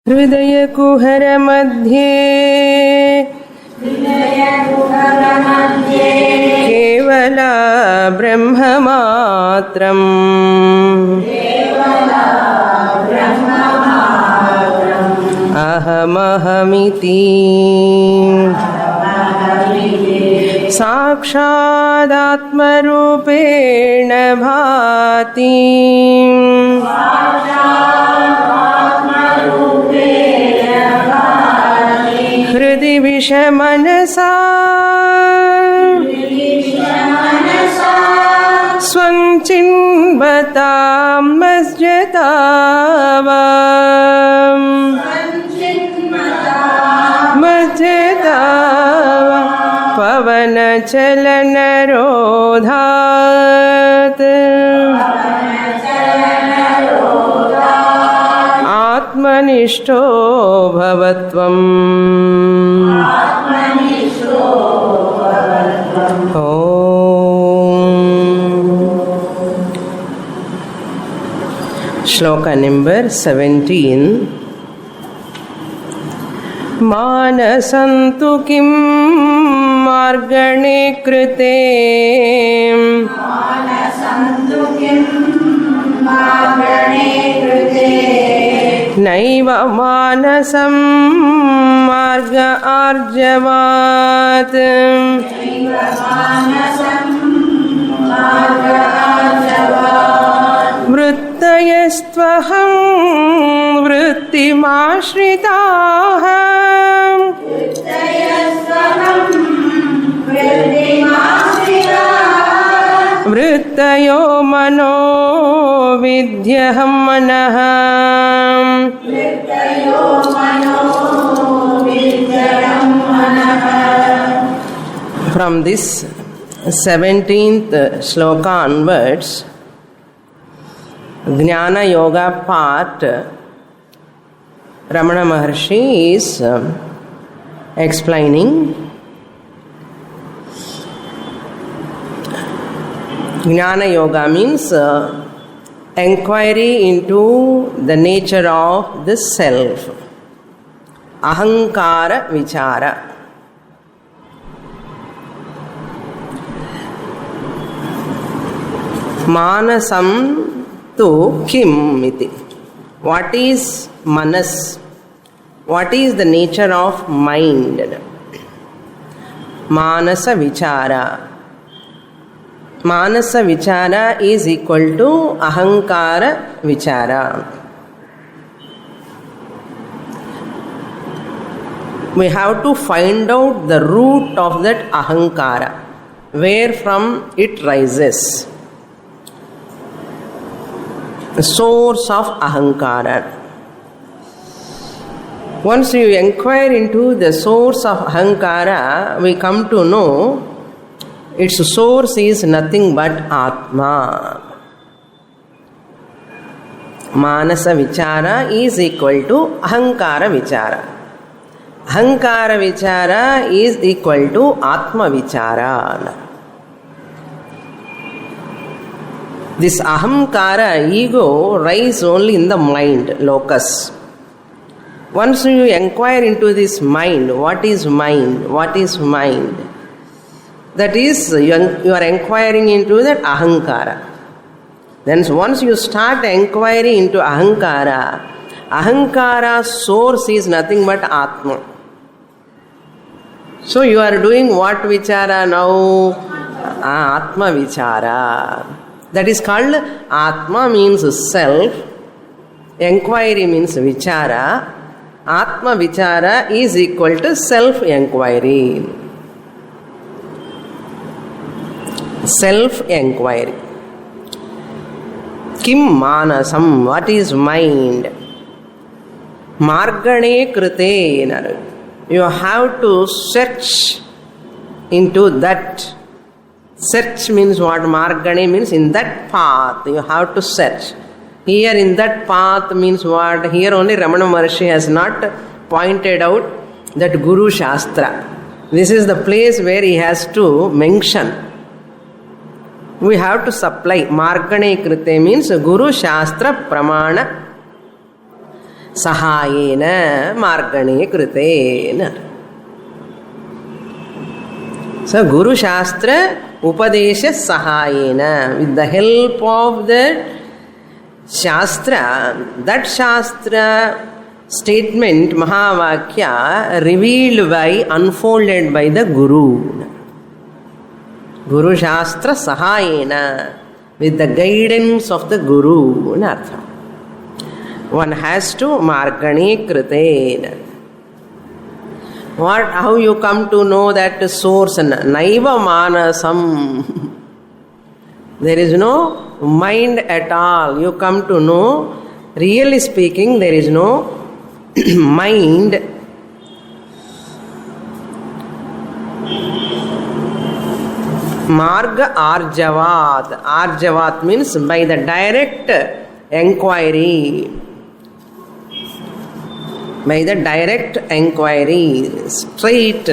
हृदयकुहर मध्ये केवल ब्रह्ममात्रम् अहमहमिति साक्षादात्मरूपेण भाति हृदि विषमनसा स्वं चिन्वतां मज्जतां पवनचलनरोधात् आत्मनिष्ठो भवत्वम्। श्लोक नंबर 17। मानसन्तु किं मार्गणे कृते नैव मानसं मार्ग आर्जवात् वृत्तयस्त्वहं वृत्तिमाश्रिताः वृत्तयो मनो विद्यहं मनः। From this 17th shloka onwards, Jnana Yoga part, Ramana Maharshi is explaining Jnana Yoga means inquiry into the nature of the self, Ahankara Vichara. Manasam tu kim iti. What is manas? What is the nature of mind? Manasa vichara. Manasa vichara is equal to ahankara vichara. We have to find out the root of that ahankara, where from it rises. The source of ahankara. Once you inquire into the source of ahankara, we come to know its source is nothing but Atma. Manasa vichara is equal to ahankara vichara. Ahankara vichara is equal to Atma vichara. This ahamkara, ego, rises only in the mind, locus. Once you inquire into this mind, what is mind? What is mind? That is, you are inquiring into that ahankara. Then once you start inquiring into ahankara, ahankara's source is nothing but Atma. So you are doing what vichara now? Atma vichara. That is called Atma means self. Inquiry means vichara. Atma vichara is equal to self-inquiry. Self-inquiry. Kim manasam. What is mind? Margane krite. You have to search into that. Search means what? Margane means in that path. You have to search. Here in that path means what? Here only Ramana Maharshi has not pointed out that Guru Shastra. This is the place where he has to mention. We have to supply. Margane krite means Guru Shastra Pramana. Sahayena Margane Krite. So Guru Shastra Upadesha Sahayena, with the help of the Shastra, that Shastra statement Mahavakya revealed by, unfolded by the Guru. Guru Shastra Sahayena, with the guidance of the Guru. One has to Margane Krite. How you come to know that source? Naiva Manasam. There is no mind at all. You come to know, really speaking, there is no mind. Marga Arjavat. Arjavat means by the direct enquiry. By the direct enquiry, straight.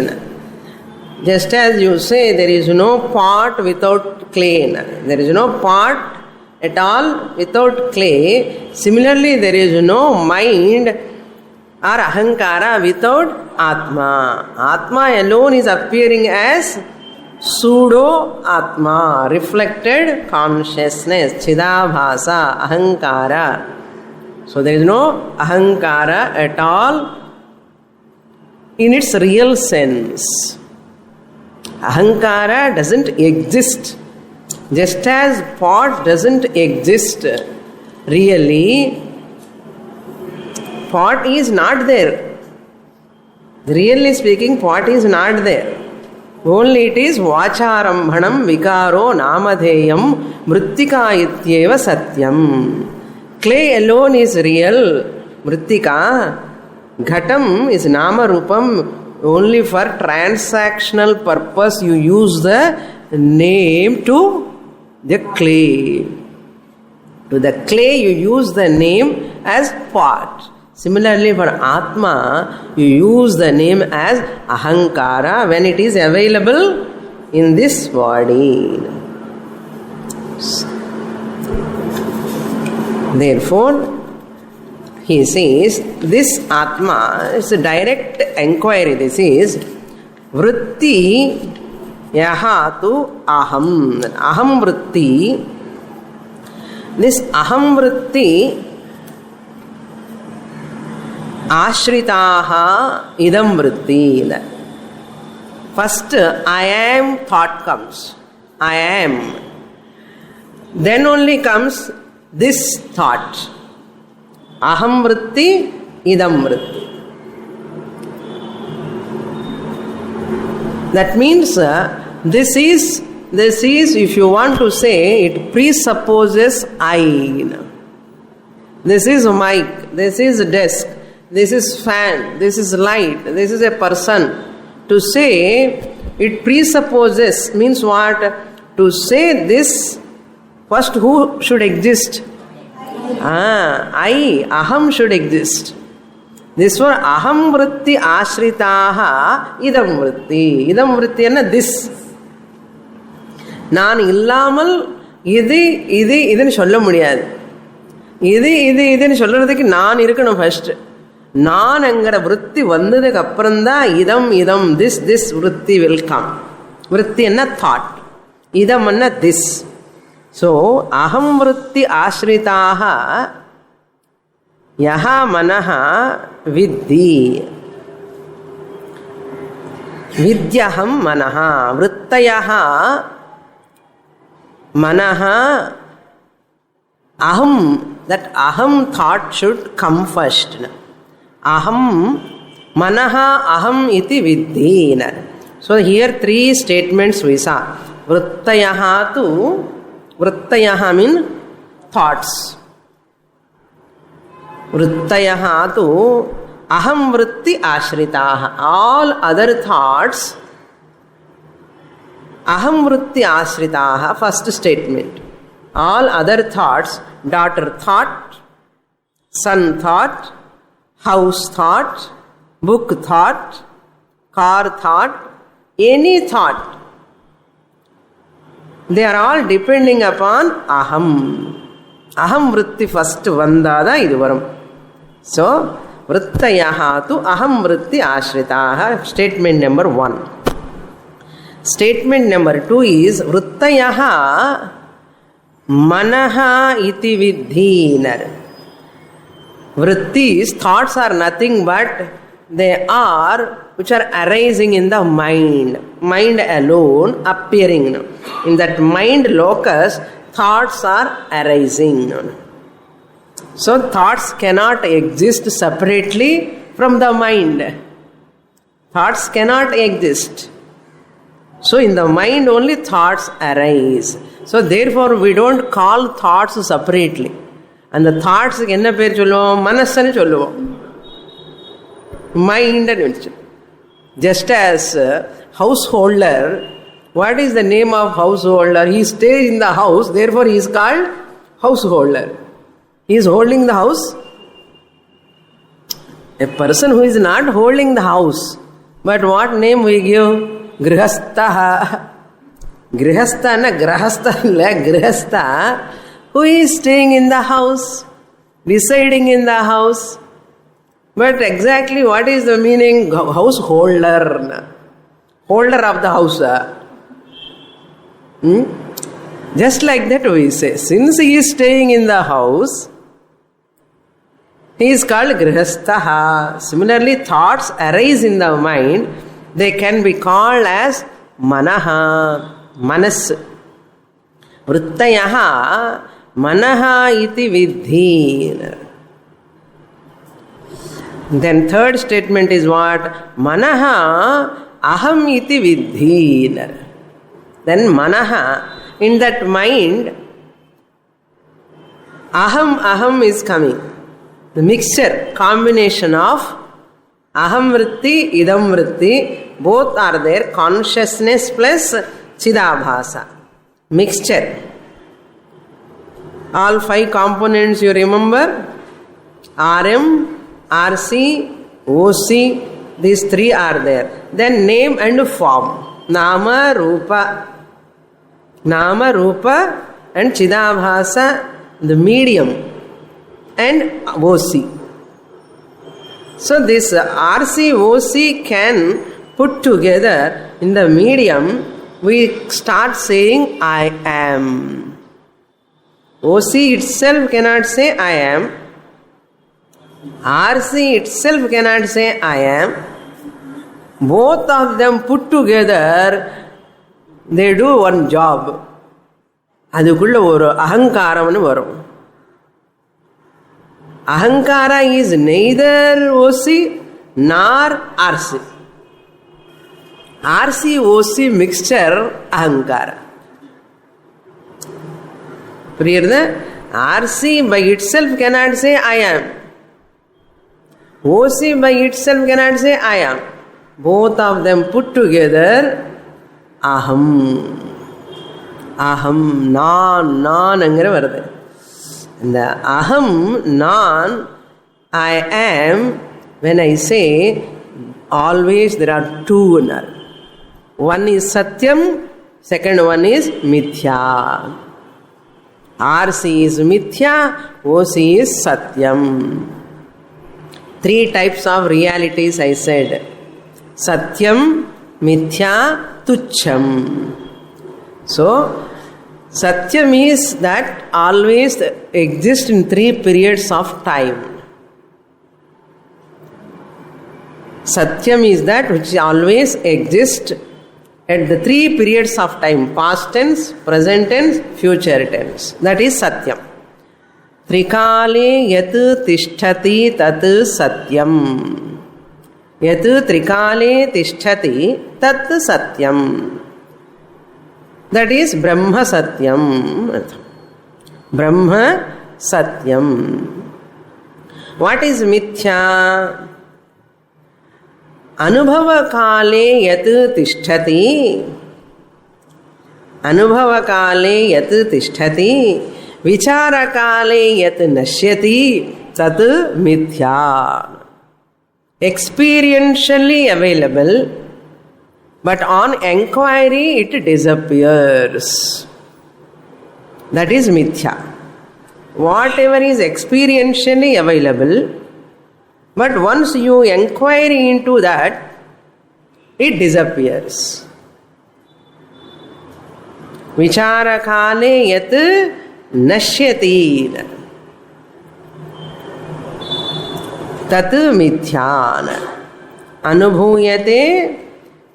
Just as you say, there is no pot without clay. There is no pot at all without clay. Similarly, there is no mind or ahankara without Atma. Atma alone is appearing as pseudo Atma, reflected consciousness, Chidabhasa, ahankara. So there is no ahankara at all in its real sense. Ahankara doesn't exist. Just as pot doesn't exist really, pot is not there. Really speaking, pot is not there. Only it is vacharambhanam vikaro namadheyam mrittika ityeva satyam. Clay alone is real, mrittika. Ghatam is nama rupam. Only for transactional purpose you use the name to the clay. To the clay you use the name as pot. Similarly for Atma, you use the name as ahankara when it is available in this body. Therefore, he says, this Atma is a direct enquiry. This is vritti yahatu aham. Aham vritti. This aham vritti ashritaha idam vritti. First, I am thought comes. I am. Then only comes this thought. Aham vritti, idam vritti. That means this is, if you want to say, it presupposes I. This is mic, this is desk, this is fan, this is light, this is a person. To say it presupposes means what? To say this, first who should exist? I, aham should exist. This one, aham vritti ashritaha idam vritti. Idam vritti enna this. நான் இல்லாமல் இதுன்னு சொல்ல முடியாது. இதுன்னு சொல்றதுக்கு நான் இருக்கணும் first. நான்ங்கிற விருத்தி வந்ததுக்கு அப்புறம்தான் இதம் திஸ் விருத்தி வில் கம். விருத்தி என்ன? தாட். இதம் என்ன? This. So, aham vritti ashritaha yaha manaha viddhi. Vidyaham manaha. Vrittayaha manaha. Aham, that aham thought should come first. Aham manaha aham iti viddhi. So, here three statements we saw. Vrittayaha tu, vrittayaha mean thoughts. Vrittayaha tu aham vritti ashritaha. All other thoughts aham vritti ashritaha. First statement. All other thoughts, daughter thought, son thought, house thought, book thought, car thought, any thought, they are all depending upon aham. Aham vritti first vandada idu varum. So, vrittayaha tu aham vritti ashritaha. Statement number 1. Statement number 2 is vrittayaha manaha iti vidhinar. Vrittis, thoughts are nothing but they are which are arising in the mind. Mind alone appearing. In that mind locus, thoughts are arising. So thoughts cannot exist separately from the mind. Thoughts cannot exist. So in the mind only thoughts arise. So therefore we don't call thoughts separately. And the thoughts enna per solluvom? Manasanu solluvom. Mind and just as householder, what is the name of householder? He stays in the house, therefore he is called householder. He is holding the house. A person who is not holding the house, but what name we give? Grihastha. Grihastha na grahastha illa grihastha, who is staying in the house, residing in the house. But exactly what is the meaning? Householder. Holder of the house. Just like that we say, since he is staying in the house, he is called grihastha. Similarly, thoughts arise in the mind. They can be called as manaha, manas. Vrittayaha manaha iti vidhi. Then third statement is what? Manaha aham iti vidhi. Then manaha, in that mind, aham is coming. The mixture, combination of aham vritti, idam vritti, both are there. Consciousness plus chidabhasa. Mixture. All 5 components you remember? RM, RC, OC, these 3 are there. Then name and form. Nama, Rupa. Nama, Rupa and chidabhasa, the medium. And OC. So this RC, OC can put together in the medium. We start saying I am. OC itself cannot say I am. RC itself cannot say I am. Both of them put together, they do one job. Adukulla oru ahankaramanu varum. Ahankara is neither OC nor RC. RC OC mixture ahankara. Clear? RC by itself cannot say I am. OC by itself cannot say I am. Both of them put together aham. Aham, non angara varadu. The aham, non, I am, when I say, always there are 2 in her. One is satyam, second one is mithya. RC is mithya, OC is satyam. 3 types of realities I said. Satyam, mithya, tucham. So, Satyam is that always exists in 3 periods of time. Satyam is that which always exists at the 3 periods of time. Past tense, present tense, future tense. That is Satyam. Trikale yat tishtati tat satyam. Yat trikale tishtati tat satyam. That is Brahma Satyam. Brahma Satyam. What is Mithya? Anubhava kale yat tishtati. Anubhava kale yat tishtati. Vichara kale yat nashyati. Tat Mithya. Experientially available, but on enquiry it disappears. That is mithya. Whatever is experientially available, But once you inquire into that, it disappears. Vichara kale yat nashyati tat mithyana anubhuyate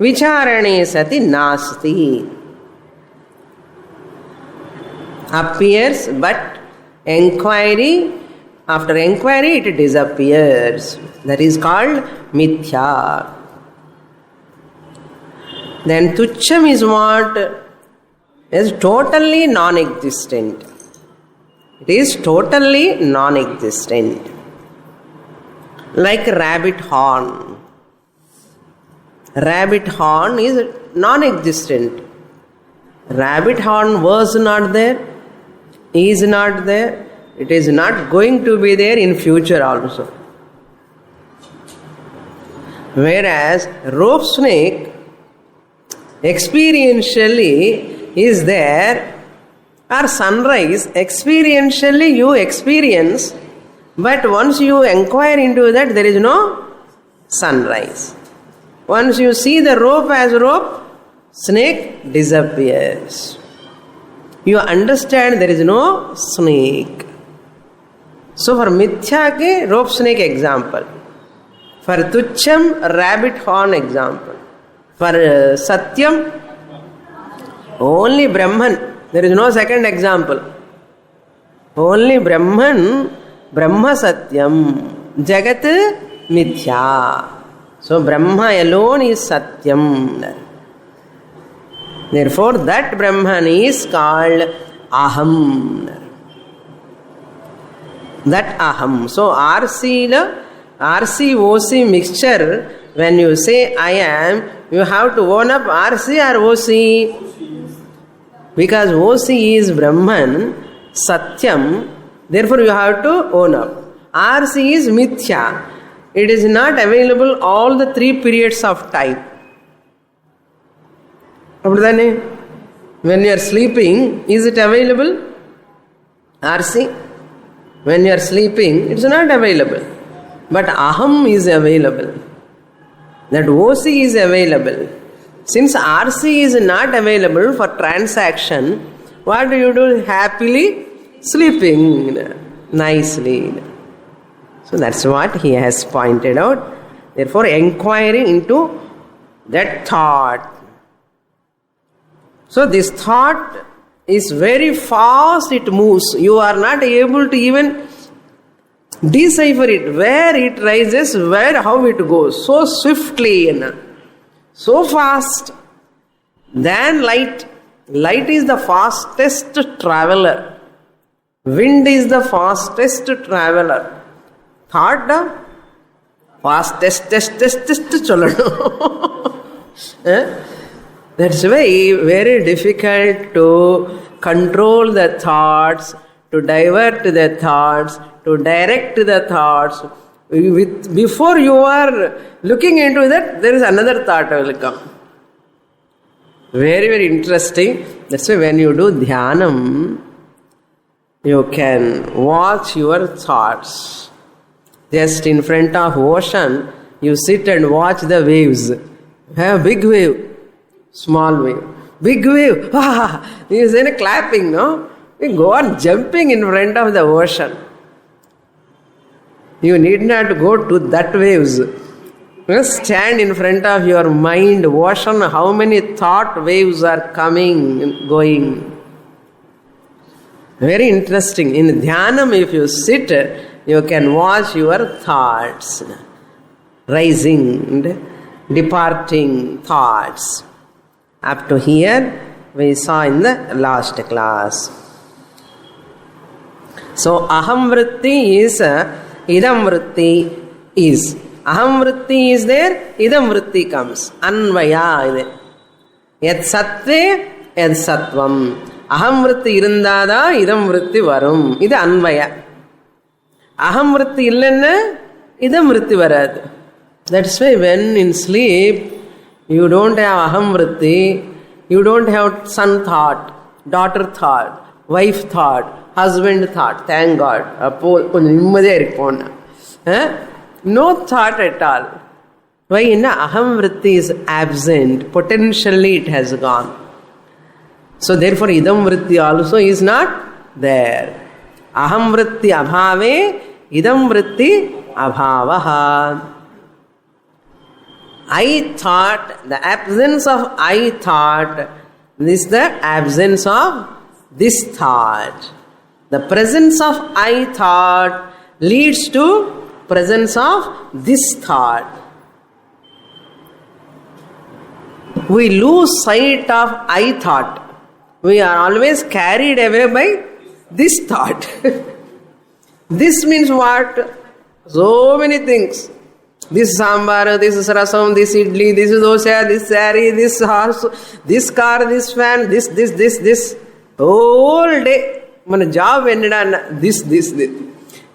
vicharane sati nasti. Appears, but after inquiry it disappears. That is called mithya. Then tucham is what? Is totally non-existent. It is totally non-existent. Like rabbit horn. Rabbit horn is non-existent. Rabbit horn was not there, is not there, it is not going to be there in future also. Whereas rope snake experientially is there, or sunrise experientially you experience, but once you inquire into that, there is no sunrise. Once you see the rope as rope, snake disappears. You understand there is no snake. So for mithya ke rope snake example, for tucham rabbit horn example, for satyam only Brahman. There is no second example. Only Brahman, Brahma Satyam, Jagat Mithya. So Brahma alone is Satyam. Therefore that Brahman is called Aham. That Aham. So RC-OC mixture, when you say I am, you have to own up RC or OC. Because OC is Brahman, Satyam, therefore you have to own up. RC is Mithya. It is not available all the 3 periods of time. When you are sleeping, is it available? RC? When you are sleeping, it is not available. But Aham is available. That OC is available. Since RC is not available for transaction, what do? Happily sleeping nicely. So that's what he has pointed out. Therefore, inquiring into that thought. So this thought is very fast, it moves. You are not able to even decipher it, where it rises, how it goes, so swiftly, so fast than light. Light is the fastest traveler. Wind is the fastest traveler. Thought fastest choladu. That's why very difficult to control the thoughts, to divert the thoughts, to direct the thoughts. Before you are looking into that, there is another thought will come. Very, very interesting. That's why when you do dhyanam, you can watch your thoughts. Just in front of ocean, you sit and watch the waves. Have a big wave, small wave, big wave. You say clapping, no? You go on jumping in front of the ocean. You need not go to that waves. Just stand in front of your mind, ocean, how many thought waves are coming and going. Very interesting. In dhyanam, if you sit, you can watch your thoughts, rising and departing thoughts. Up to here, we saw in the last class. So, aham vritti is, idam vritti is. Aham vritti is there, idam vritti comes. Anvaya is there. Yat sattve, yat sattvam. Aham vritti irundada, idam vritti varum. This is anvaya. Aham vritti illanna, idam vritti varad. That's why when in sleep, you don't have aham vritti, you don't have son thought, daughter thought, wife thought, husband thought. Thank God. No thought at all. Why? Aham vritti is absent. Potentially it has gone. So therefore idam vritti also is not there. Aham vritti abhave, idam vritti abhavaha. I thought, the absence of I thought, is the absence of this thought. The presence of I thought leads to presence of this thought. We lose sight of I thought. We are always carried away by this thought. This means what? So many things. This sambar, this is rasam, this idli, this is dosa, this saree, this horse, this car, this fan, this. Whole day. Mana job ended on this.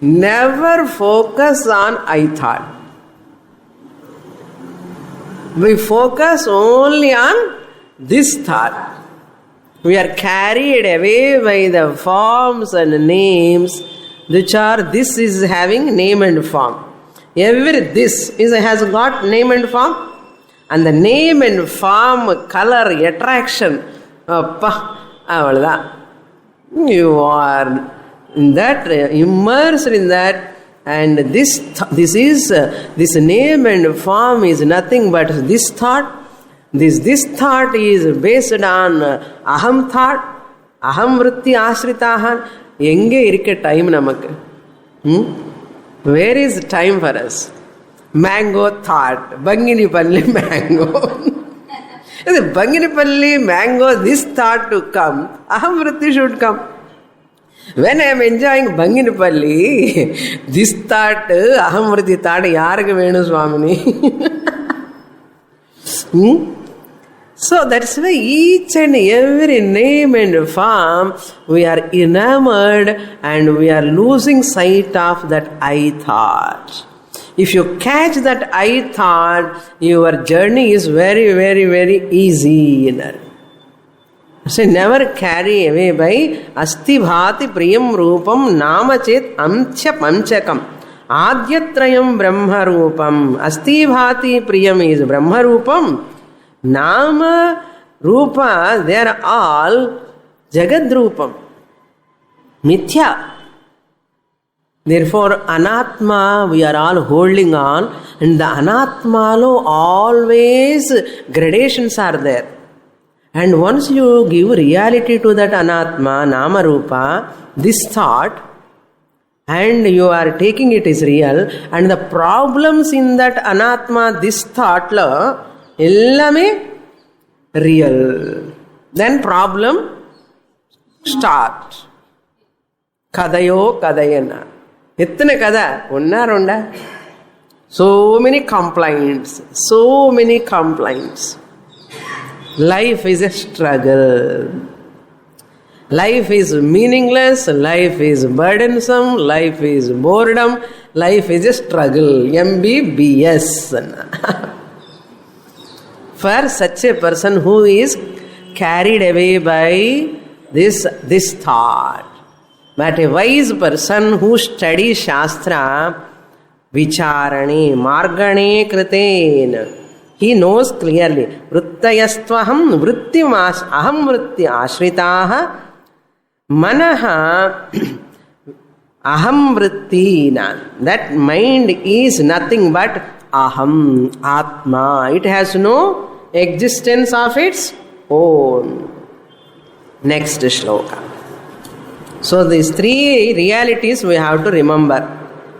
Never focus on I thought. We focus only on this thought. We are carried away by the forms and names which are, this is having name and form. Every this has got name and form. And the name and form, color, attraction, you are in that, immersed in that, and this name and form is nothing but this thought. This thought is based on aham thought, aham vritti ashritaha. Enge irke time namakku? Where is time for us? Mango thought, Banginipalli mango. Banginipalli mango, this thought to come, aham vritti should come. When I am enjoying Banginipalli, this thought, aham vritti thought, yarga venu Swamini. So that's why each and every name and form, we are enamored and we are losing sight of that I thought. If you catch that I thought, your journey is very, very, very easy. So never carry away by asti bhati priyam rupam nama chet amcha panchakam adyatrayam brahma rupam. Asti bhati priyam is brahma rupam. Nama rupa, they are all jagad rupam, mithya. Therefore anatma we are all holding on, and the anatma lo always gradations are there. And once you give reality to that anatma, nama rupa, this thought, and you are taking it as real, and the problems in that anatma, this thought lo, ellame real. Then problem start. Kadayo kadayana. Ittane kada, unna ronda. So many complaints. Life is a struggle. Life is meaningless. Life is burdensome. Life is boredom. Life is a struggle. MBBS. For such a person who is carried away by this thought. But a wise person who studies Shastra, vicharane, margane kriten, he knows clearly, vrittayastvaham aham vritti ashritaha, manaha aham vrittina. That mind is nothing but aham, atma. It has no existence of its own. Next shloka. So these three realities we have to remember.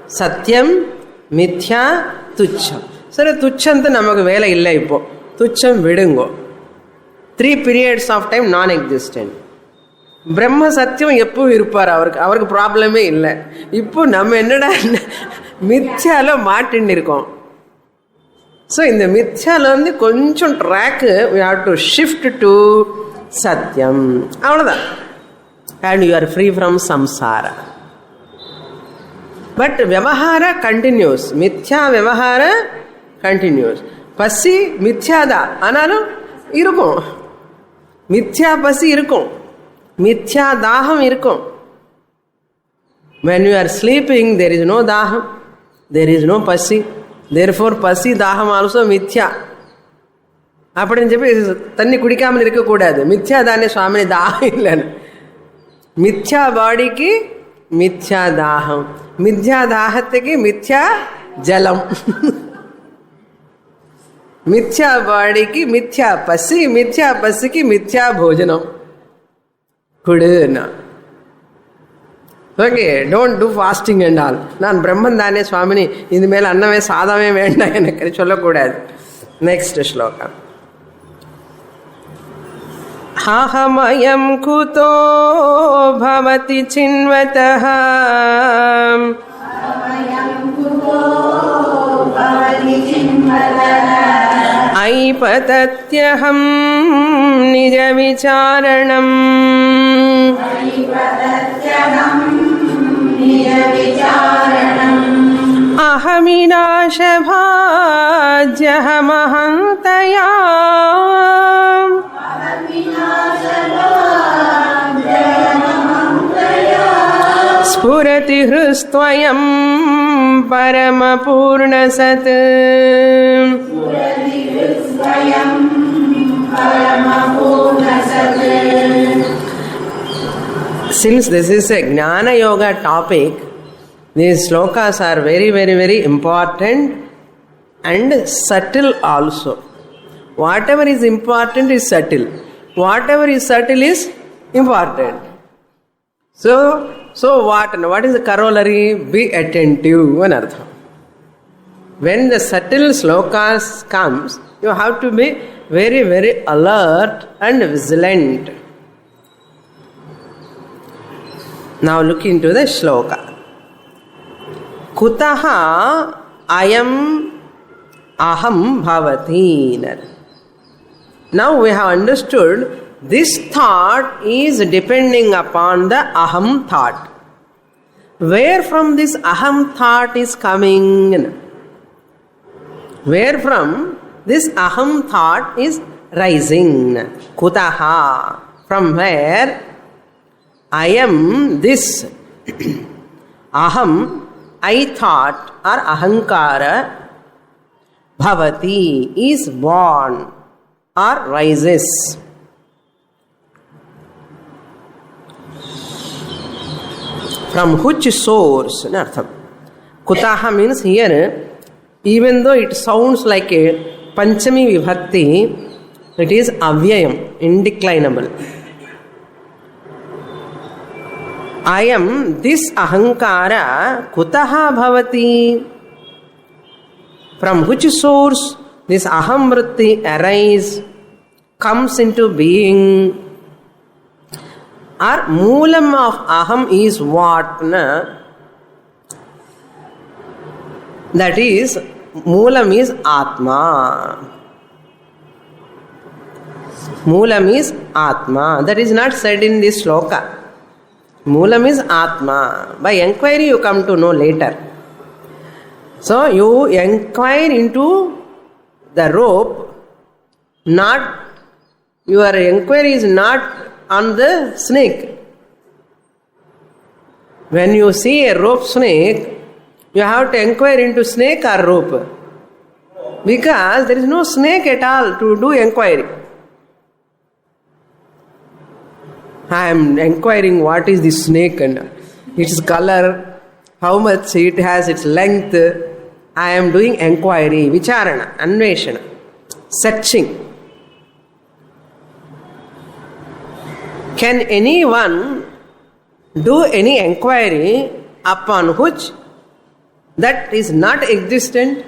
Satyam, Mithya, Tucham. Sir, Tucham namak vela illa ippo. Tucham vidungo. 3 periods of time non-existent. Brahma Satyam eppu irupar avarku probleme illa. Ippo நம்ம என்னடா மித்யால மாட்டிண்டிருக்கோம். So in the மித்யால வந்து கொஞ்சம் track we have to shift to Satyam. அவ்வளவுதான். And you are free from samsara. But vyavahara continues. Mithya vyavahara continues. Pasi mithya da. Analo irukum. Mithya pasi irukum. Mithya daham irukum. When you are sleeping, there is no daham. There is no pasi. Therefore, pasi daham also mithya. அப்படின்னு చెప్పి தண்ணி குடிக்காமல் இருக்கக்கூடாது. மித்யா தானே சுவாமினி தாகம் இல்லைன்னு. மித்யா பாடிக்கு மித்யா தாகம், மித்யா தாகத்துக்கு மித்யா ஜலம், மித்யா பாடிக்கு மித்யா பசி, மித்யா பசிக்கு மித்யா போஜனம் குடுனா. Okay, don't do fasting and all. நான் பிரம்மன் தானே சுவாமினி, இது மேலே அன்னமே சாதமே வேண்டாம் எனக்கு சொல்லக்கூடாது. நெக்ஸ்ட் ஸ்லோகம். அஹமயம் குதோ பவதி சின்வதஹ ஐபதத்யஹம் நிஜ விசாரணம் அஹமிநாசபாஜ்யஹமஹந்தயா ஸ்புரதி ஹ்ருஸ்த்வயம் பரமபூர்ணசத். Since this is a Jnana Yoga topic, these slokas are very, very, very important and subtle also. Whatever is important is subtle. Whatever is subtle is important. So what is the corollary? Be attentive. Anartha. When the subtle slokas comes, you have to be very, very alert and vigilant. Now look into the shloka. Kutaha ayam aham bhavati. Now we have understood this thought is depending upon the aham thought. Where from this aham thought is coming? Where from this aham thought is rising? Kutaha. From where? I am this. Aham, I thought or ahankara, bhavati is born or rises. From which source? Kutaha means here, even though it sounds like a Panchami Vibhakti, it is avyayam, indeclinable. I am this ahankara, kutaha bhavati. From which source this aham vritti arises, comes into being? Or moolam of aham is what? That is, moolam is atma. Moolam is atma. That is not said in this shloka. Moolam is atma. By enquiry you come to know later. So you inquire into the rope, not, your inquiry is not on the snake. When you see a rope snake, you have to inquire into snake or rope. Because there is no snake at all to do inquiry. I am inquiring what is this snake and its color, how much it has, its length. I am doing inquiry, vicharana, anveshana, searching. Can anyone do any inquiry upon which that is not existent?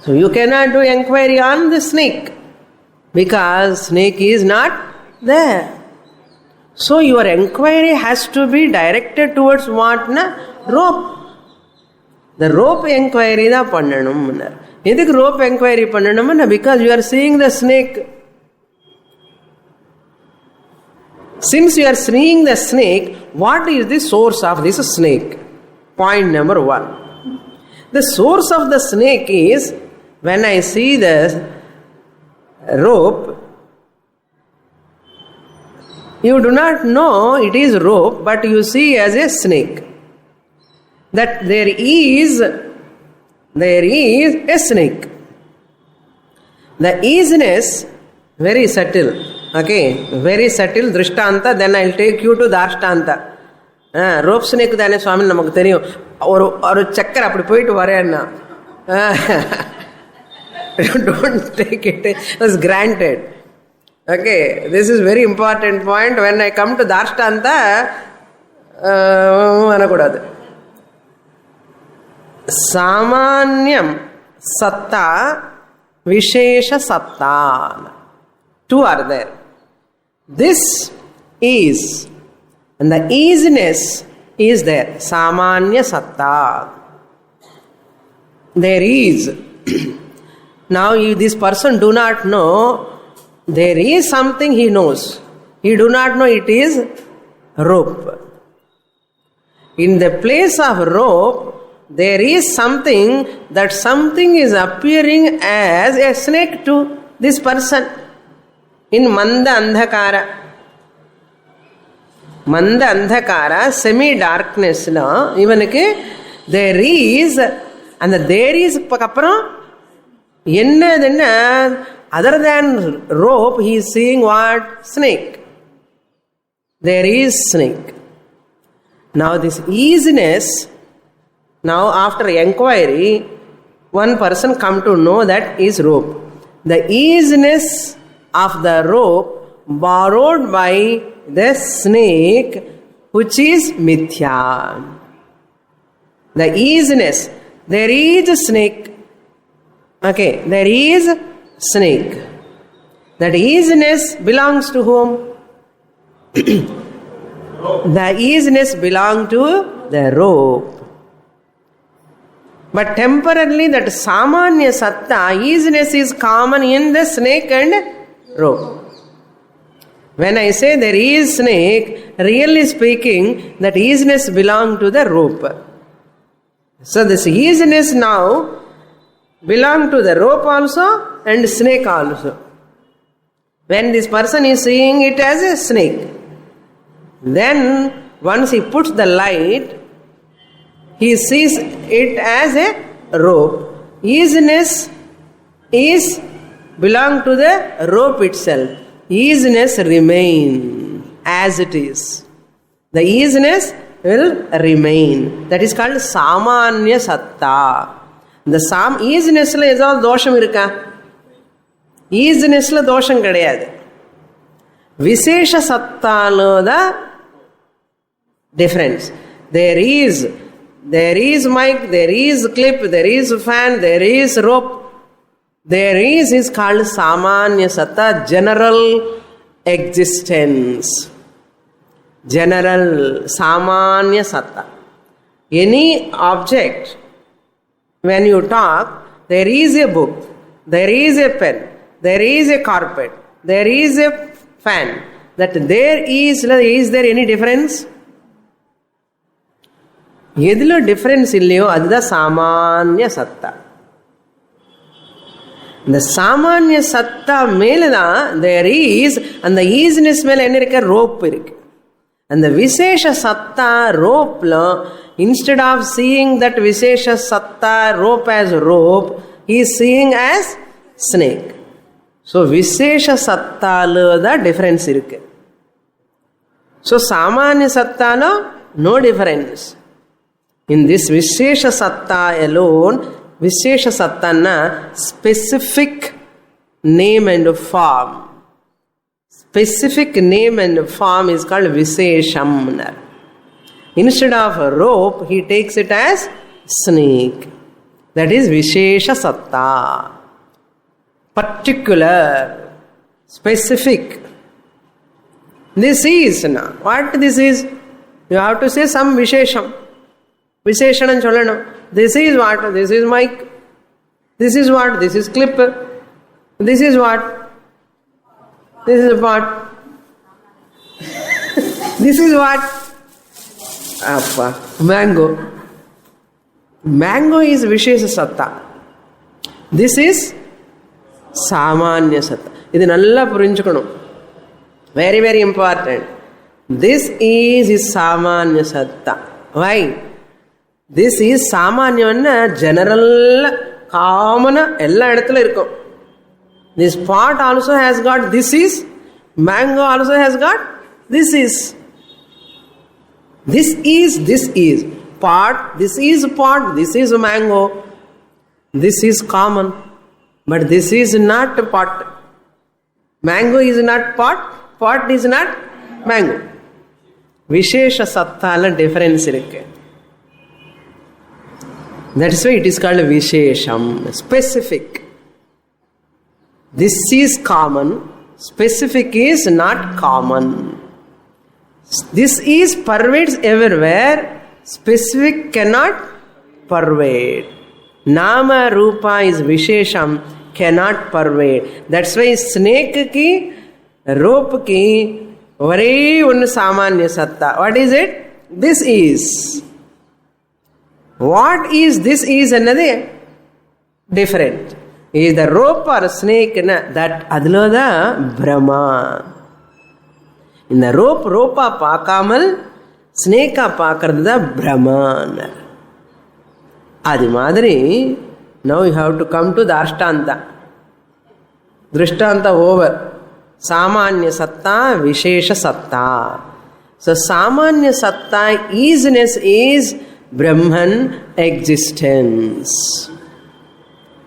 So you cannot do inquiry on the snake because snake is not there. So your inquiry has to be directed towards what? Rope. The rope inquiry da pannanum. Edhuk rope inquiry pannanum? Because you are seeing the snake. Since you are seeing the snake, what is the source of this snake? Point number 1. The source of the snake is, when I see the rope, you do not know it is rope, but you see as a snake. that there is a snake. The easiness, very subtle. Okay, very subtle. Drishtanta, then I'll take you to Darshtanta. Rope snake தானே சுவாமி நமக்கு தெரியும். ஒரு சக்கர் அப்படி போயிட்டு வரேன்னா don't take it as granted. Okay, this is very important point. When I come to Darshtanta, anakudadu. Samanyam satta, vishesha satta. Two are there. This is, and the easiness is there. Samanya satta. There is. Now this person do not know. There is something he knows. He do not know it is rope. In the place of rope, there is something, that something is appearing as a snake to this person. In Manda Andhakara. Manda Andhakara, semi-darkness, even there is, and the there is pakapram, other than rope, he is seeing what? Snake. There is snake. Now this easiness, now after inquiry, one person come to know that is rope. The easiness of the rope borrowed by the snake, which is mithya. The easiness, there is a snake. Okay, there is snake. That easiness belongs to whom? The easiness belongs to the rope. But temporarily that samanya satta, easiness is common in the snake and rope. When I say there is snake, really speaking, that easiness belongs to the rope. So this easiness now belong to the rope also and snake also. When this person is seeing it as a snake, then once he puts the light, he sees it as a rope. Easiness is belong to the rope itself. Easiness remain as it is. The easiness will remain. That is called samanya satta. இந்த ஈஸினஸ்ல ஏதாவது தோஷம் இருக்கா? ஈஸினஸ்ல தோஷம் கிடையாது. விசேஷ சத்தால தான் difference. There is mic, there is clip, there is fan, there is rope. There is called samanya satta, general existence. General samanya satta. Any object, when you talk, there is a book, there is a pen, there is a carpet, there is a fan. That there is there any difference? எதுல difference இல்லையோ அதுதான் சாமானிய சத்தா. இந்த சாமானிய சத்தா மேலதான் there is, அந்த ஈஸினஸ் மேல என்ன இருக்கு? ரோப் இருக்கு. அந்த விசேஷ சத்தா ரோப்ல, instead of seeing that Vishesha Satta rope as rope, he is seeing as snake. So Vishesha Satta lo the difference irukku. So Samanya Satta no difference. In this Vishesha Satta alone, Vishesha Satta na specific name and form. Specific name and form is called Vishesham. Instead of a rope, he takes it as snake. That is Vishesha Satta. Particular, specific. This is now. What this is? You have to say some Vishesham. Visheshanam sollanum. This is what? This is mic. This is what? This is clip. This is what? This is a pot. This is what? Mango. Mango is Vishesha Satta. This is Samanya Satta. This is nalla purinchukanum. Very, very important. This is Samanya Satta. Why? This is சாமானியம்னா general காமனா எல்லா இடத்துல இருக்கும். This pot also has got this is, mango also has got this is. This is pot, this is mango. This is common, but this is not pot. Mango is not pot is not mango. Vishesha sattala difference irukku. That's why it is called Vishesham, specific. This is common, specific is not common. This is pervades everywhere, specific cannot pervade. Nama Rupa is Vishesham, cannot pervade. That's why snake ki, rope ki, ஒரே ஒன்று சாமானிய சத்தா. What is it? This is. What is this is என்னது different. Is the rope or snake that அதுலதான் பிரமா. இந்த ரோப்பா பார்க்காமல் ஸ்னேக்கா பார்க்கறது தான் பிரமான். அது மாதிரி now you have to come to the Ashtanta. Drishtanta over. Samanya Satta, Vishesha Satta. So Samanya Satta, easiness is Brahman existence.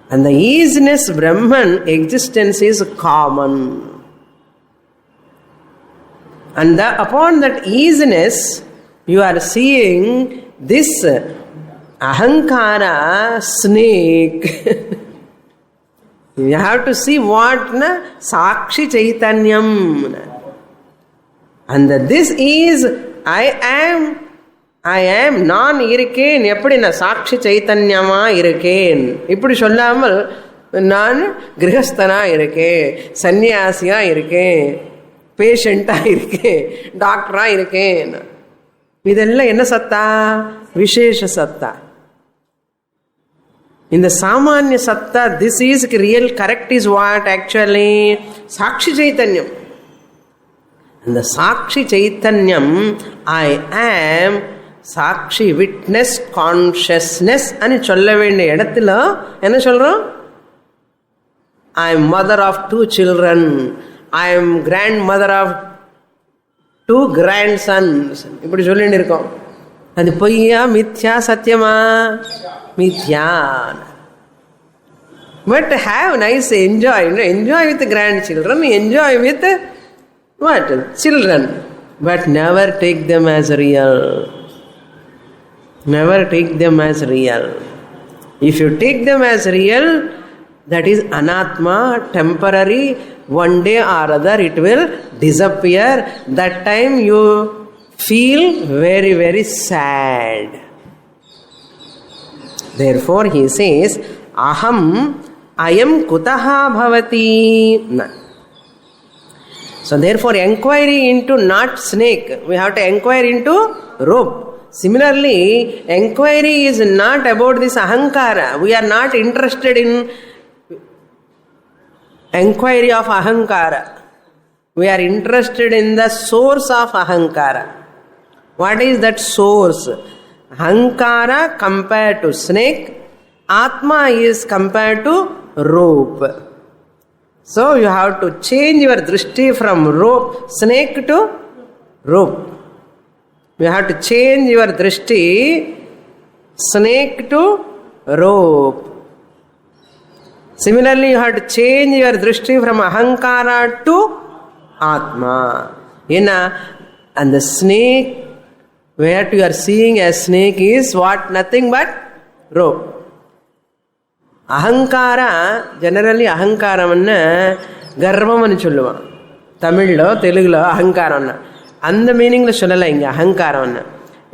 And the easiness Brahman existence is common. And upon that easiness, you are seeing this Ahankara snake. You have to see what na Sakshi Chaitanyam. And this is I am நான் இருக்கேன். எப்படி நான் சாட்சி சைத்தன்யமா இருக்கேன் இப்படி சொல்லாமல் நான் கிரகஸ்தனா இருக்கேன், சன்னியாசியா இருக்கேன், பேஷண்டா இருக்கேன், டாக்டரா இருக்கேன். இதெல்லாம் என்ன சத்தா? விசேஷ சத்தா. In the Samanya Satta, this is real correct is what actually? Sakshi Chaitanyam. And the Sakshi Chaitanyam, I am Sakshi witness consciousness. And சொல்ல வேண்டிய இடத்துல என்ன சொல்றோம்? I am mother of 2 children. I am grandmother of 2 grandsons. இப்படி சொல்லிட்டு இருக்கோம். அது பொய்யா மித்யா சத்தியமா? Mithya. But have nice enjoy with the grandchildren, enjoy with what? Children. But never take them as real. Never take them as real. If you take them as real, that is anatma, temporary. One day or other it will disappear. That time you feel very, very sad. Therefore he says, Aham ayam kutaha bhavati. So therefore inquiry into not snake, we have to inquire into rope. Similarly, inquiry is not about this ahankara. We are not interested in inquiry of ahankara. We are interested in the source of ahankara. What is that source? Ahankara compared to snake, Atma is compared to rope. So you have to change your drishti from snake to rope. You have to change your drishti snake to rope. Similarly, you have to change your drishti from Ahankara to Atma. And the snake, where you are seeing a snake is what? Nothing but rope. Ahankara, generally ahankaram garvam ani solluvan. Tamil Telugu ahankaram. And the meaning la sollala inga ahankaram.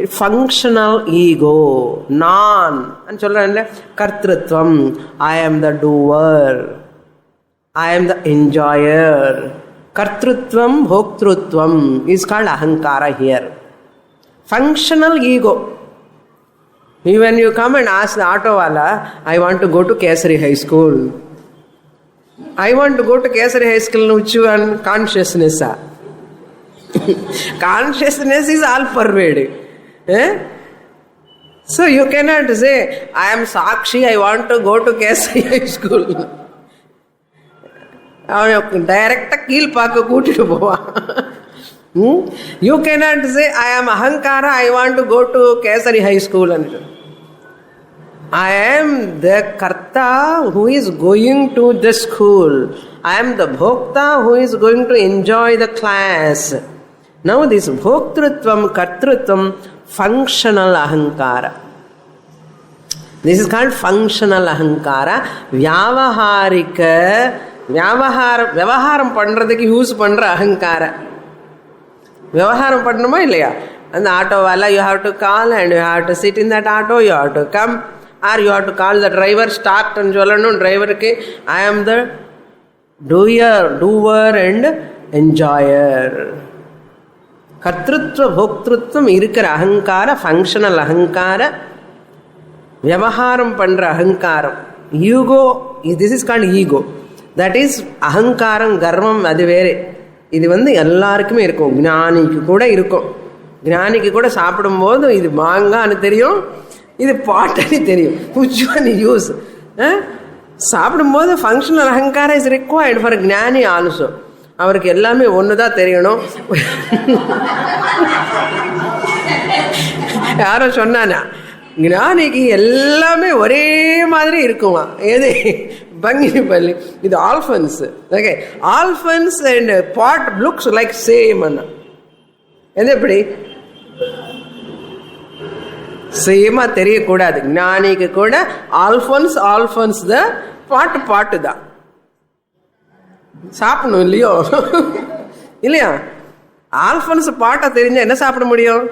Functional ego, non. And sollala kartrutvam, I am the doer. I am the enjoyer. Kartrutvam, bhoktrutvam is called ahankara here. Functional ego. When you come and ask the auto wala, I want to go to Kesari High School. I want to go to Kesari High School, which you are consciousness. Consciousness is all pervading. So you cannot say, I am Sakshi, I want to go to Kesari High School. டைரக்டா கீழ் பார்க்க கூட்டிட்டு போவான். You cannot say, I am Ahankara, I want to go to Kesari High School. I am the Karta who is going to the school. I am the Bhokta who is going to enjoy the class. Now this Bhoktritvam, Kartrutvam, functional Ahankara. This is called functional Ahankara. Vyavaharika, விவகாரம் பண்றதுக்கு use பண்ற அகங்கார. விவகாரம் பண்ணணுமா இல்லையா? அந்த ஆட்டோவால you have to call and you have to sit in that auto, you have to come or you have to call the driver ஸ்டார்ட்னு சொல்லணும். டிரைவருக்கு ஐ ஆம் த டூவர் அண்ட் என்ஜாயர். கர்த்திருவ போக்திருத்வம் இருக்கிற அகங்கார ஃபங்க்ஷனல் அகங்கார, விவகாரம் பண்ற அகங்காரம். Ego, this is called ego. That is அகங்காரம், கர்வம் அது வேறு. இது எல்லாருக்குமே இருக்கும். ஞானிக்கு கூட இருக்கும். ஞானிக்கு கூட சாப்பிடும்போது இது மாங்கான்னு தெரியும், இது பாட்டுன்னு தெரியும். which one யூஸ் சாப்பிடும்போது ஃபங்க்ஷனல் அகங்காரம் இஸ் ரிக்வயர்ட் ஃபார் ஞானி ஆல்சோ. அவருக்கு எல்லாமே ஒன்று தான் தெரியணும். யாரோ சொன்னானா, ஞானிக்கு எல்லாமே ஒரே மாதிரி இருக்குமா? எது? பங்கினி பள்ளி. இது ஆல்ஃபன்ஸ். Okay, Alphonse and pot looks like same. எது எப்படி சேமா தெரியக்கூடாது. ஞானிக்கு கூட ஆல்ஃபன்ஸ் தான், பாட்டு தான் சாப்பிடணும் இல்லையோ? இல்லையா? ஆல்ஃபன்ஸ் பாட்டை தெரிஞ்சா என்ன சாப்பிட முடியும்?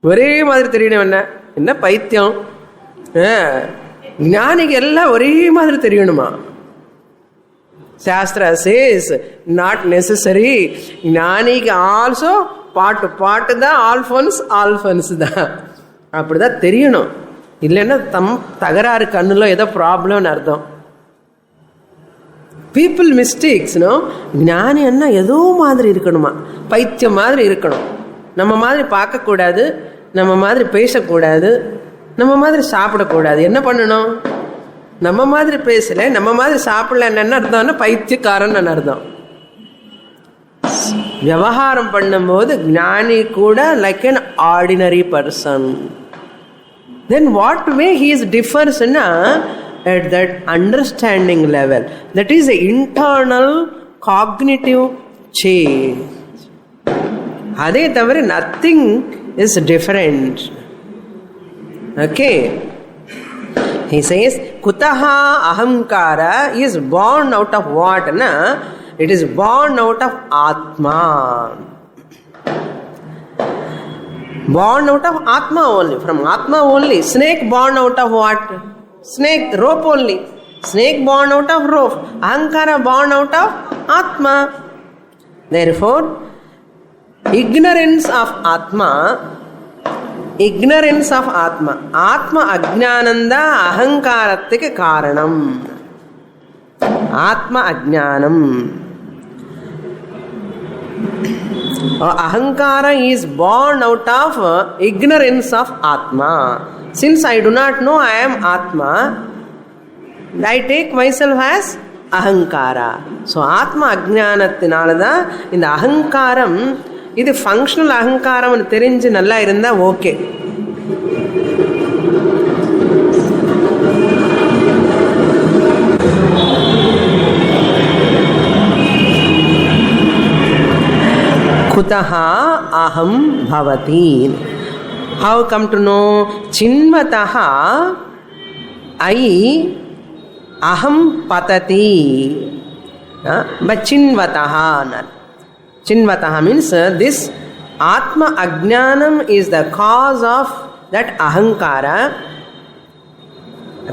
ஒரே மாதிரி தெரியணும். என்ன பைத்தியம்? ஞானிக்கு எல்லாம் ஒரே மாதிரி தெரியணுமா? Sastra chase not necessary. ஞானிக்கு ஆல்சோ பாட்டு தான், ஆல்ஃபன்ஸ் தான். அப்படிதான் தெரியணும். இல்லைன்னா தகராறு, கண்ணுல ஏதோ ப்ராப்ளம்னு அர்த்தம். People mistakes. ஞானி என்ன ஏதோ மாதிரி இருக்கணுமா? பைத்தியம் மாதிரி இருக்கணும். நம்ம மாதிரி பார்க்கக்கூடாது, நம்ம மாதிரி பேசக்கூடாது, நம்ம மாதிரி சாப்பிடக்கூடாது. என்ன பண்ணணும்? நம்ம மாதிரி பேசல, நம்ம மாதிரி சாப்பிடல. என்ன அர்த்தம்னா பைத்தியக்காரன் அர்த்தம். விவகாரம் பண்ணும்போது ஞானி கூட like an ordinary person. Then what way he is differs at that understanding level. That is an internal cognitive change. அதே தவிர nothing is different. Okay, he says kutaha ahamkara is born out of what? It is born out of atma. Born out of atma only, from atma only. Snake born out of what? Snake, rope only. Snake born out of rope. Ahankara born out of atma. Therefore ignorance of atma, atma ajnananda ahankarathike karanam. Atma ajnanam, ahankara is born out of ignorance of atma. Since I do not know I am atma, I take myself as ahankara. So atma ajnanathinaladha இந்த அகங்காரம். இது functional அகங்காரம் தெரிஞ்சு நல்லா இருந்தா okay. குதஹா அஹம் பவதி. How come to know? சின்வதஹா I ahem பததி. But சின்வதஹா, Chinvataha means this Atma Ajnanam is the cause of that Ahankara.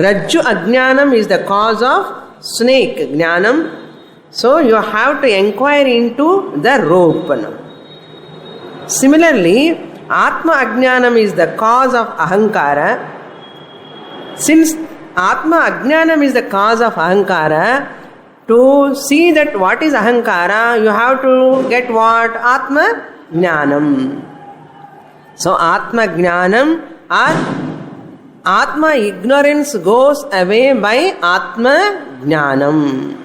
Rajju Ajnanam is the cause of snake Jnanam. So you have to inquire into the rope. Similarly, Atma Ajnanam is the cause of Ahankara. Since Atma Ajnanam is the cause of Ahankara, to see that what is ahankara, you have to get what? Atma jnanam. So atma jnanam or Atma ignorance goes away by Atma Jnanam.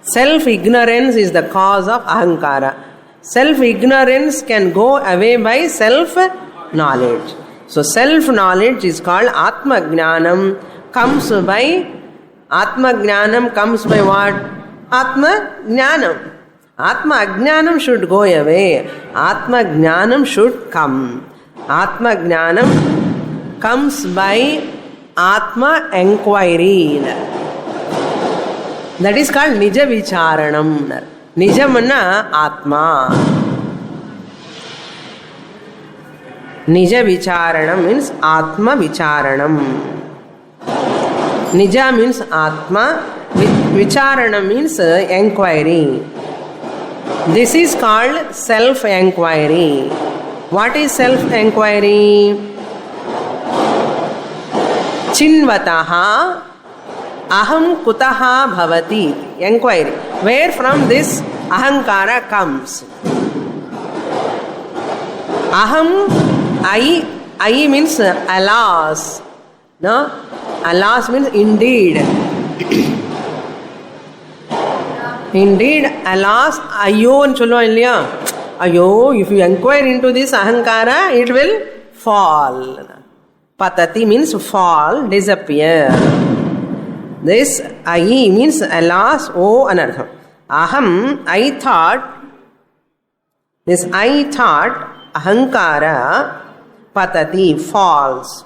Self-ignorance is the cause of ahankara. Self-ignorance can go away by self-knowledge. So self-knowledge is called Atma Jnanam. Comes by Atma Jnanam comes by what? Atma Jnanam. Atma Ajnanam should go away. Atma Jnanam should come. Atma Jnanam comes by Atma enquiry. That is called Nija Vicharanam. Nijamanna Atma. Nija Vicharanam means Atma Vicharanam. Nija means Atma. Vicharanam means enquiry. This is called self-enquiry. What is self-enquiry? Chinvataha aham kutaha bhavati. Enquiry. Where from this ahankara comes? Aham, I means alas. No? Alas means indeed. Indeed, alas, ayyo and cholo illaya. Ayyo, if you inquire into this ahankara, it will fall. Patati means fall, disappear. This I means alas, oh, anartham. Aham, I thought. This I thought, ahankara, patati, falls.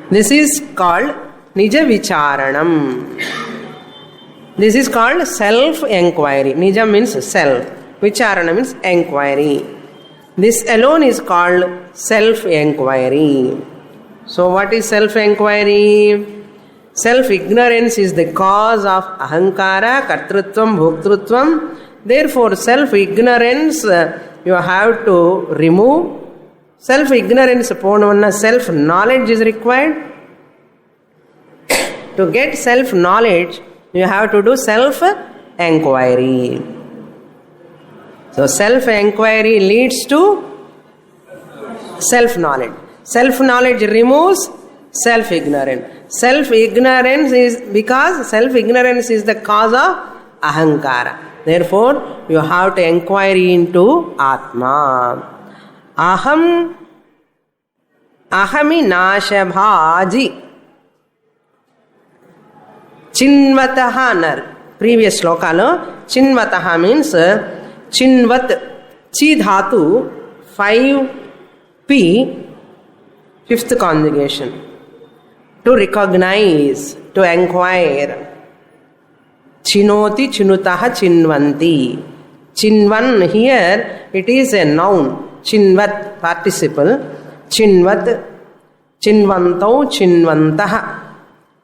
This is called Nija Vicharanam. This is called self-enquiry. Nija means self. Vicharana means enquiry. This alone is called self-enquiry. So what is self-enquiry? Self-ignorance is the cause of ahankara, kartrutvam, bhoktrutvam. Therefore, self-ignorance you have to remove. Self-ignorance upon self-knowledge is required. To get self-knowledge, you have to do self-enquiry. So self-enquiry leads to self-knowledge. Self-knowledge removes self-ignorance. Self-ignorance is because self-ignorance is the cause of ahankara. Therefore, you have to inquiry into Atma. Ahami nashabhaji. Chinvataha nar. Previous slokalo, Chinvataha means Chinvat, Chi dhatu, 5p, fifth conjugation. To recognize, to inquire. Chinoti, Chinutaha, Chinvanti. Chinvan here, it is a noun. Chinvat, participle. Chinvat, Chinvanto, Chinvantaha.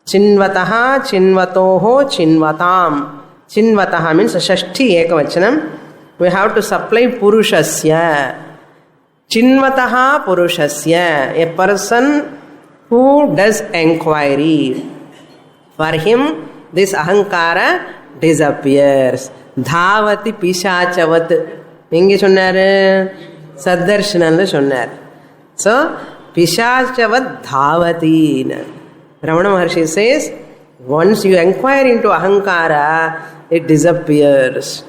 Chinvataha, Chinvatoho, Chinvatam. Chinvataha means Shashti Ekavachanam. We have to supply Purushasya. Chinvataha Purushasya. A person who does enquiry. For him, this ahankara disappears. Dhavati Pishachavat. Inge sonnaru? Saddarshananda sonnaru. So, Pishachavat Dhavati. Ramana Maharshi says, once you inquire into ahankara, it disappears.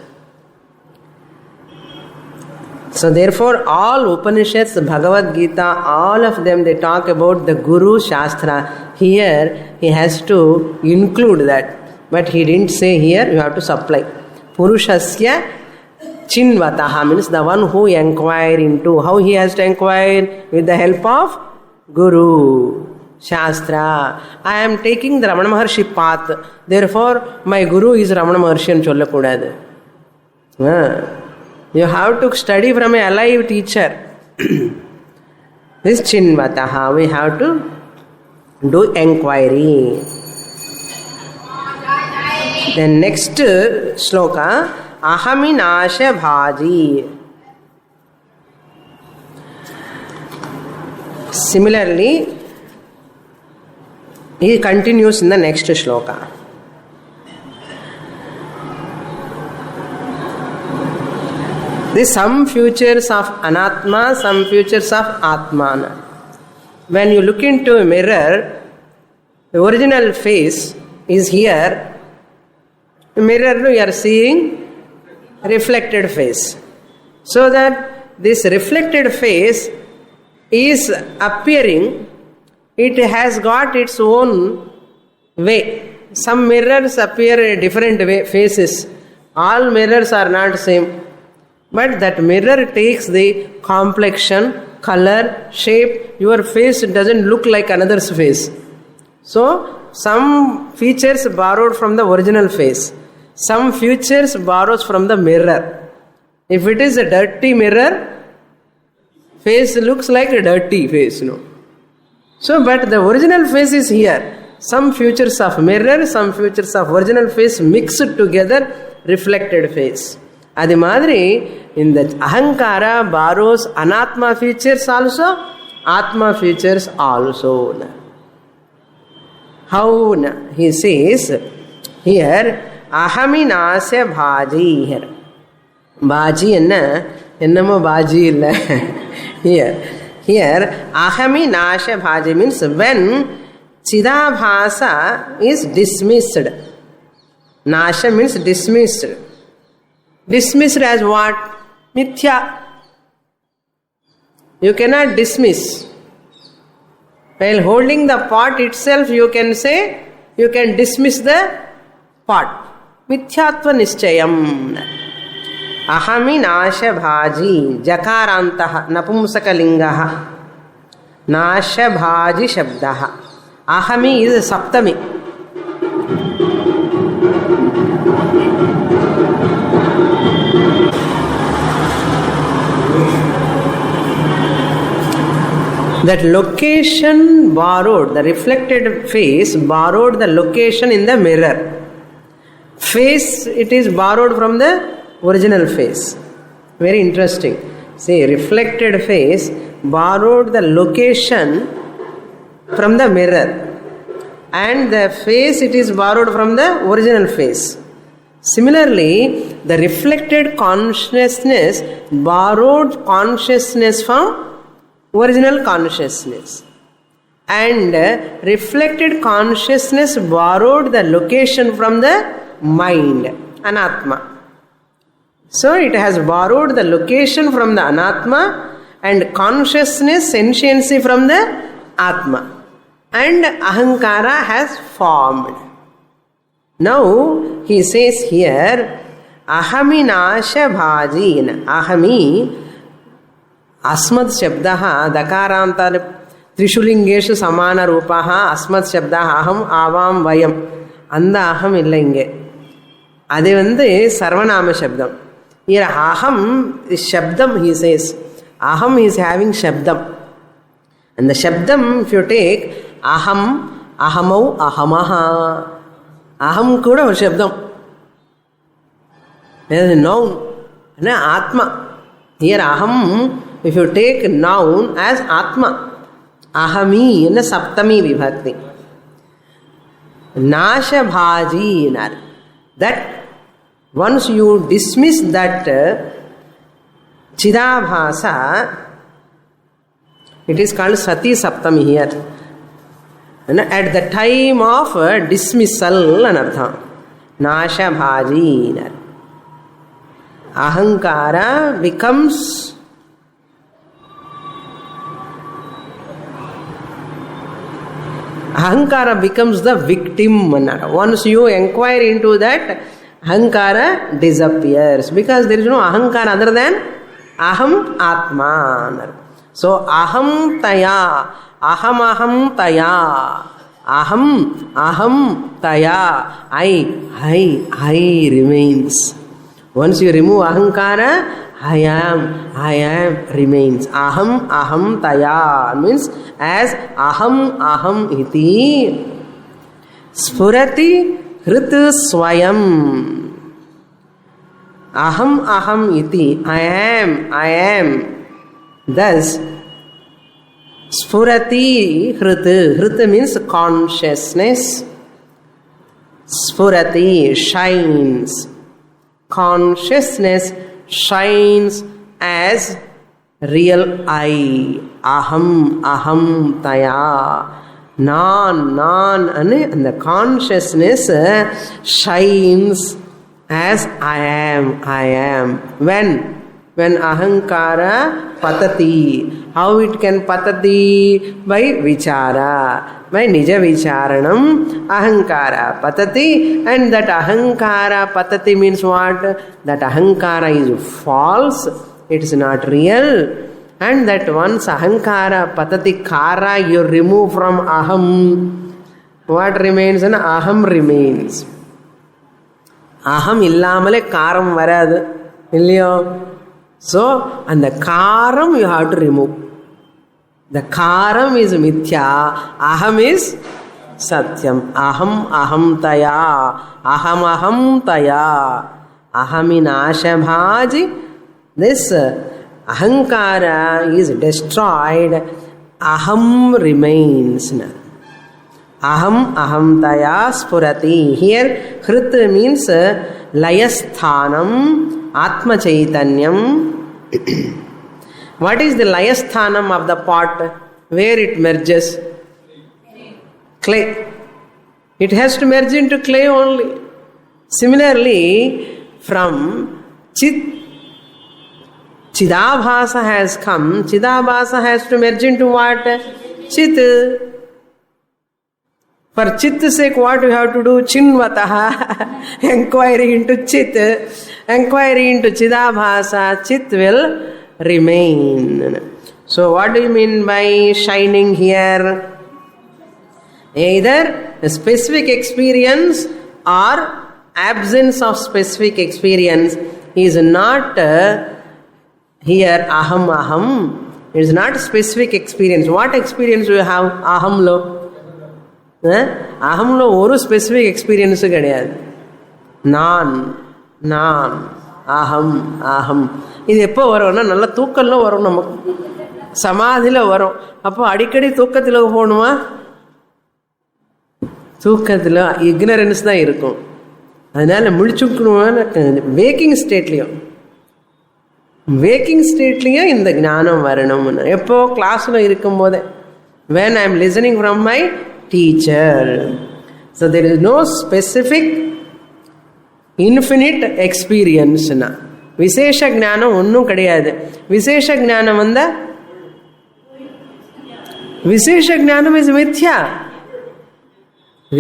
So therefore, all Upanishads, Bhagavad Gita, all of them, they talk about the Guru Shastra. Here, he has to include that. But he didn't say here, you have to supply. Purushasya Chinvataha means the one who inquire into. How he has to inquire? With the help of Guru. Shastra. I am taking the Ramana Maharshi path. Therefore, my Guru is Ramana Maharshi and Chollakudadu. You have to study from a alive teacher. This Chinvataha, we have to do enquiry. The next sloka, Ahami Nasha Bhaji. Similarly, he continues in the next shloka. These some features of anatma, some features of atmana. When you look into a mirror, the original face is here. The mirror, you are seeing reflected face. So that this reflected face is appearing, it has got its own way. Some mirrors appear in different way, faces. All mirrors are not same. But that mirror takes the complexion, color, shape. Your face doesn't look like another's face. So, some features borrowed from the original face. Some features borrows from the mirror. If it is a dirty mirror, face looks like a dirty face, no. So, but the original face is here. Some features of mirror, some features of original face mixed together, reflected face. Adi madri, in the ahankara borrows anatma features also, atma features also. How? He says here, ahami nasya bhaji here. Bhaji ennamo bhaji illa. Here, ahami nasya bhaji means when Chidabhasa is dismissed. Nasha means dismissed. Dismissed as what? Mithya. You cannot dismiss. While holding the pot itself, you can say, you can dismiss the pot. Mithyatva nischayam. Ahami nasha bhaji jakarantaha napumsakalingaha nasha bhaji shabdaha. Ahami is a saptami. That location borrowed, the reflected face borrowed the location in the mirror. Face, it is borrowed from the original face. Very interesting. See, reflected face borrowed the location from the mirror. And the face, it is borrowed from the original face. Similarly, the reflected consciousness borrowed consciousness from original consciousness, and reflected consciousness borrowed the location from the mind, anatma. So it has borrowed the location from the anatma and consciousness, sentiency from the atma, and ahankara has formed. Now he says here, ahami nasha bhajin. Ahami अस्मत् शब्दः दकारान्तान् त्रिशुलिंगेषु समान रूपः अस्मत् शब्दः अहम आवाम वयम அந்த அகம் இல்லை இங்கே. அது சர்வநாம சப்தம். Here aham is shabdam, he says. Aham is having shabdam. And the shabdam, if you take aham, ahamau, ahamaha. Aham kuda or shabdam. There is a noun. Atma. Here aham, if you take noun as atma, ahami in a saptami vibhakti. Nasha bhaji, that once you dismiss that chidabhasa, it is called sati saptami here. And at the time of dismissal, anartha, nasha bhaji, ahankara becomes ahankara becomes the victim. Once you inquire into that, ahankara disappears, because there is no ahankara other than aham atma. So aham taya, aham taya, aham taya, I remains. Once you remove ahankara, I am remains. Aham taya means as aham iti spurati hrit swayam. Aham iti, I am. Thus spurati hrit means consciousness. Spurati shines. Consciousness shines as real I. Aham, aham, taya. Non, and the consciousness shines as I am. When ahankara patati. How it can patati? By vichara. By nija vicharanam ahankara patati. And that ahankara patati means what? That ahankara is false. It is not real. And that once ahankara patati kara you remove from aham, what remains? And aham remains. Aham illamale karam varadu. Illiyo? So, and the karam you have to remove. The karam is mithya, aham is satyam. Aham taya, aham taya, aham in ashabhaji. This ahankara is destroyed, aham remains. Aham taya spurati. Here, hrit means layasthanam, atma chaitanyam. What is the layasthanam of the pot? Where it merges? Clay. It has to merge into clay only. Similarly, from Chidabhasa has come. Chidabhasa has to merge into what? Chit. For chit's sake, what you have to do? Chinvataha. Enquiry into chit. Enquiry into Chidabhasa. Chit will remain. So what do you mean by shining here? Either a specific experience or absence of specific experience is not here aham. It is not specific experience. What experience do you have? Aham lo. Ahamlo oru specific experience கிடையாது. நான் aham. இது எப்போ வரும்னா நல்ல தூக்கம்ல வரும், நமக்கு சமாதியில் வரும். அப்போ அடிக்கடி தூக்கத்தில் போகணுமா? தூக்கத்தில் இக்னரன்ஸ் தான் இருக்கும். அதனால முழிச்சுக்கணுமா? வேக்கிங் ஸ்டேட்லேயும் இந்த ஞானம் வரணும். எப்போ கிளாஸில் இருக்கும் போதே, when I am listening from my teacher. So there is no specific infinite experience. விசேஷ ஞானம் ஒன்றும் கிடையாது. விசேஷ ஞானம் வந்தா விசேஷ ஞானம் is mithya.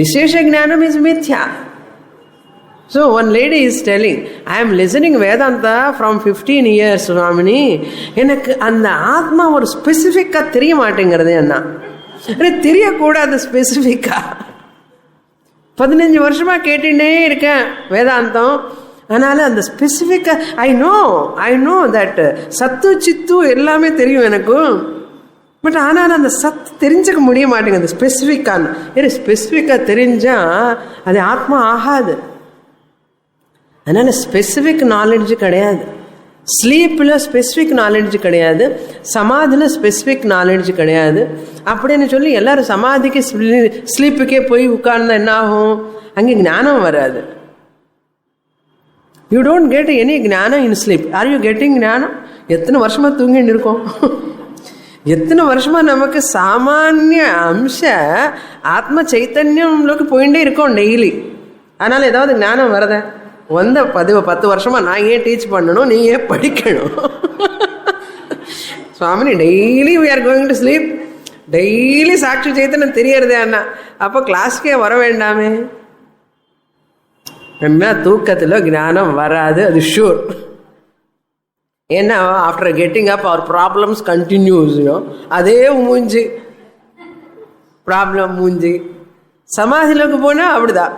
விசேஷ ஞானம் is mithya. So one lady is telling, I am listening Vedanta from 15 years, Swamini. எனக்கு அந்த ஆத்மா ஒரு ஸ்பெசிஃபிக்கா தெரிய மாட்டேங்கிறது. என்ன தெரியக்கூடாது ஸ்பெசிஃபிக்கா. 15 வருஷமா கேட்டுட்டே இருக்கேன் வேதாந்தம். அதனால அந்த ஸ்பெசிஃபிக்கா ஐ நோ தட் சத்து சித்து எல்லாமே தெரியும் எனக்கு. பட் ஆனால் அந்த சத்து தெரிஞ்சுக்க முடிய மாட்டேங்குது ஸ்பெசிஃபிக்கான்னு. ஏன்னா ஸ்பெசிஃபிக்கா தெரிஞ்சா அது ஆத்மா ஆகாது. அதனால ஸ்பெசிஃபிக் நாலேஜ் கிடையாது. ஸ்லீப்பில் ஸ்பெசிஃபிக் நாலேஜ் கிடையாது, சமாதியில் ஸ்பெசிஃபிக் நாலேஜ் கிடையாது. அப்படின்னு சொல்லி எல்லாரும் சமாதிக்கு ஸ்லீப்புக்கே போய் உட்கார்ந்தா என்ன ஆகும்? அங்கே ஞானம் வராது. யூ டோன்ட் கெட் எனி ஞானம் இன் ஸ்லீப். ஆர் யூ கெட்டிங் ஞானம்? எத்தனை வருஷமா தூங்கிட்டு இருக்கோம்? எத்தனை வருஷமா நமக்கு சாமானிய அம்ச ஆத்ம சைத்தன்யம்லோக்கு போயிட்டே இருக்கோம் டெய்லி. அதனால ஏதாவது ஞானம் வரத? வந்த 10 வருஷமா நான் ஏன் டீச் பண்ணணும், நீ ஏன் படிக்கணும்? Swamini daily we are going to sleep. Daily சாட்சி சைத்தன்யம் தெரியறதே அண்ணா. அப்போ கிளாஸ்க்கே வர வேண்டாமே? என்ன தூக்கத்தில் ஞானம் வராது, அது ஷூர். ஏன்னா after getting up our problems continues. அதே மூஞ்சி ப்ராப்ளம் மூஞ்சி. சமாதியிலுக்கு போனால் அப்படிதான்.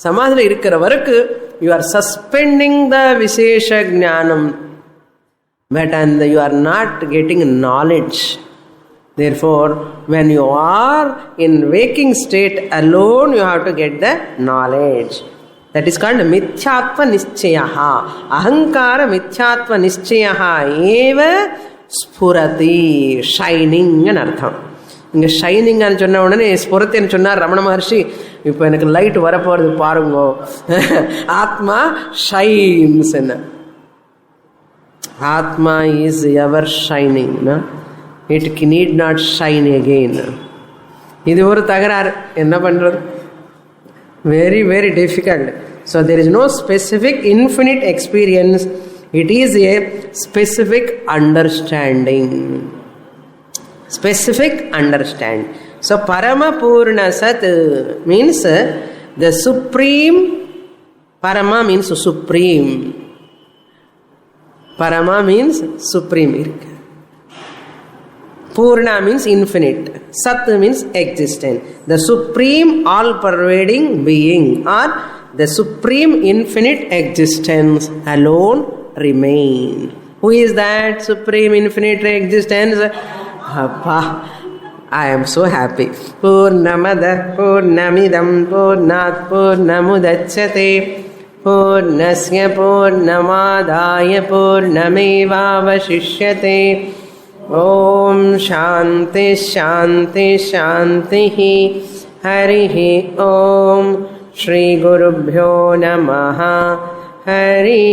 சமாதியில் இருக்கிற வரைக்கும் you are suspending the விசேஷ ஞானம், but and you are not getting knowledge. Therefore, when you are in waking state alone, you have to get the knowledge. That is called mithyatva nischyaha. Ahankara mithyatva nischyaha eva spurati. Shining and artham. இங்கே ஷைனிங்கான்னு சொன்ன உடனே ஸ்புரத்தின்னு சொன்னார் ரமண மகர்ஷி. இப்போ எனக்கு light வரப்போகிறது பாருங்கோ. ஆத்மா shines. என்ன Atma is ever shining. No? It need not shine again. இது ஒரு தகராறு. என்ன பண்றது? Very, very difficult. So there is no specific infinite experience. It is a specific understanding. Specific understanding. So Parama Purna Sat means the supreme. Parama means supreme. Parama means supreme. Purna means infinite. Sat means existent. The supreme all-pervading being or the supreme infinite existence alone remain. Who is that supreme infinite existence? Appa, I am so happy. Purnamada Purnamidam Purnat Purnamudachyate Purnasya Purnamadaya Purnamevavashishyate. Om Shanti Shanti Shanti Harihi Om Shri Gurubhyo Namaha Hari